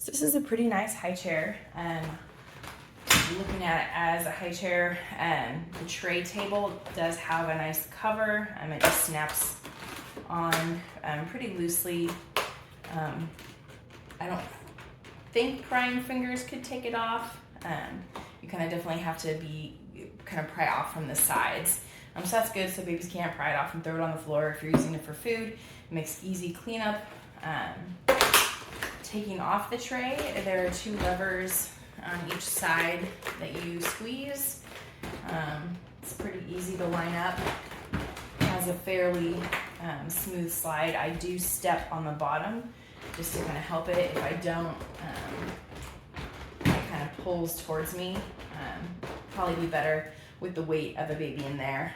So this is a pretty nice high chair. Looking at it as a high chair, the tray table does have a nice cover. It just snaps on pretty loosely. I don't think prying fingers could take it off. You kind of definitely have to kind of pry off from the sides. So that's good, so babies can't pry it off and throw it on the floor. If you're using it for food, it makes easy cleanup. Taking off the tray, there are 2 levers on each side that you squeeze. It's pretty easy to line up. It has a fairly smooth slide. I do step on the bottom just to kind of help it. If I don't, it kind of pulls towards me. Probably be better with the weight of a baby in there,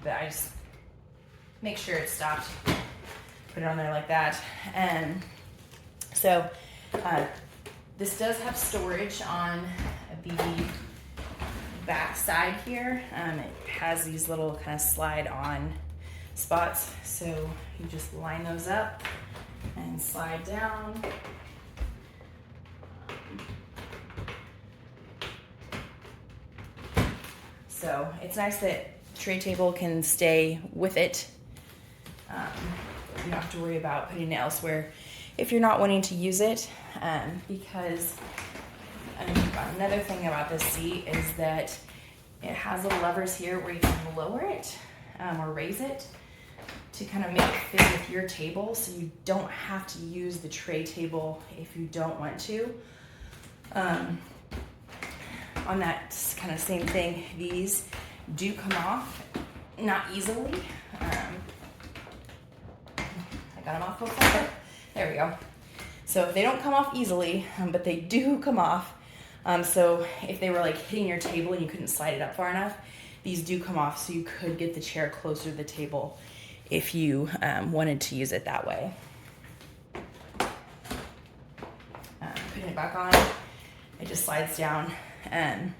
but I just make sure it's stopped, put it on there like that. So this does have storage on the back side here. It has these little kind of slide on spots, so you just line those up and slide down. So it's nice that the tray table can stay with it. You don't have to worry about putting it elsewhere if you're not wanting to use it, because another thing about this seat is that it has little levers here where you can lower it or raise it to kind of make it fit with your table, so you don't have to use the tray table if you don't want to. On that kind of same thing, these do come off, not easily. I got them off before. There we go. So they don't come off easily, but they do come off. So if they were like hitting your table and you couldn't slide it up far enough, these do come off, so you could get the chair closer to the table if you wanted to use it that way. Putting it back on, it just slides down. When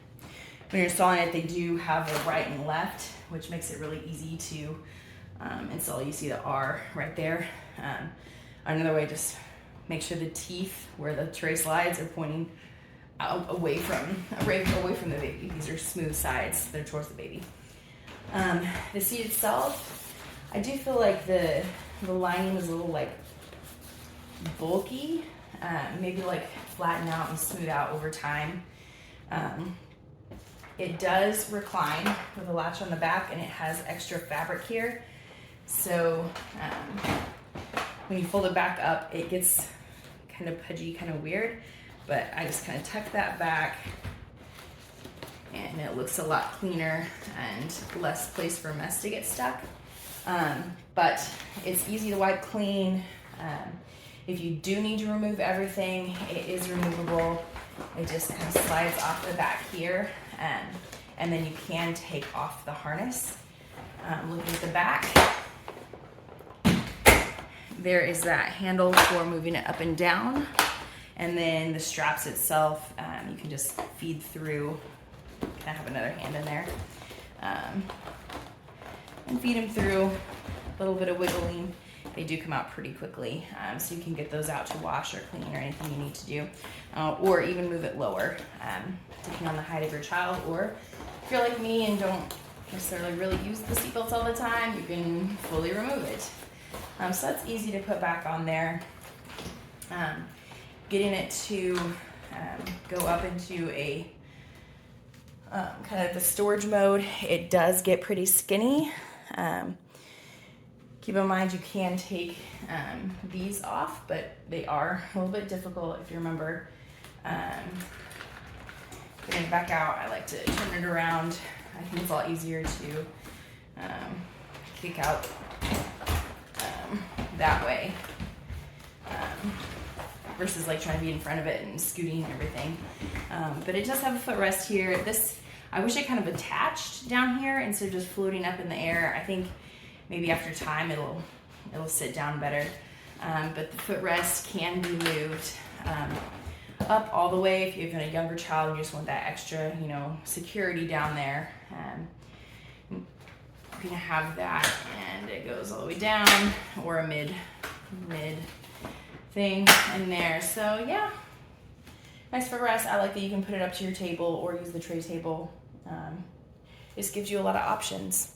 you're installing it, they do have a right and left, which makes it really easy to install. You see the R right there. Another way, just make sure the teeth where the tray slides are pointing out away from the baby. These are smooth sides, they're towards the baby. The seat itself, I do feel like the lining is a little like bulky. Maybe like flatten out and smooth out over time. It does recline with a latch on the back, and it has extra fabric here. So when you fold it back up, it gets kind of pudgy, kind of weird, but I just kind of tuck that back and it looks a lot cleaner and less place for mess to get stuck. But it's easy to wipe clean. If you do need to remove everything, it is removable. It just kind of slides off the back here, and then you can take off the harness. Looking at the back, there is that handle for moving it up and down, and then the straps itself, you can just feed through. I have another hand in there, and feed them through. A little bit of wiggling. They do come out pretty quickly, so you can get those out to wash or clean or anything you need to do, or even move it lower, depending on the height of your child. Or if you're like me and don't necessarily really use the seatbelts all the time, you can fully remove it. So that's easy to put back on there. Getting it to go up into a kind of the storage mode, it does get pretty skinny. Keep in mind you can take these off, but they are a little bit difficult if you remember. Getting it back out, I like to turn it around. I think it's a lot easier to kick out that way versus like trying to be in front of it and scooting and everything. But it does have a footrest here. This, I wish it kind of attached down here instead of just floating up in the air. I think maybe after time it'll sit down better. But the footrest can be moved up all the way if you have a younger child and you just want that extra, security down there. You can have that, and it goes all the way down, or a mid thing in there. So yeah, Nice for rest. I like that you can put it up to your table or use the tray table. This gives you a lot of options.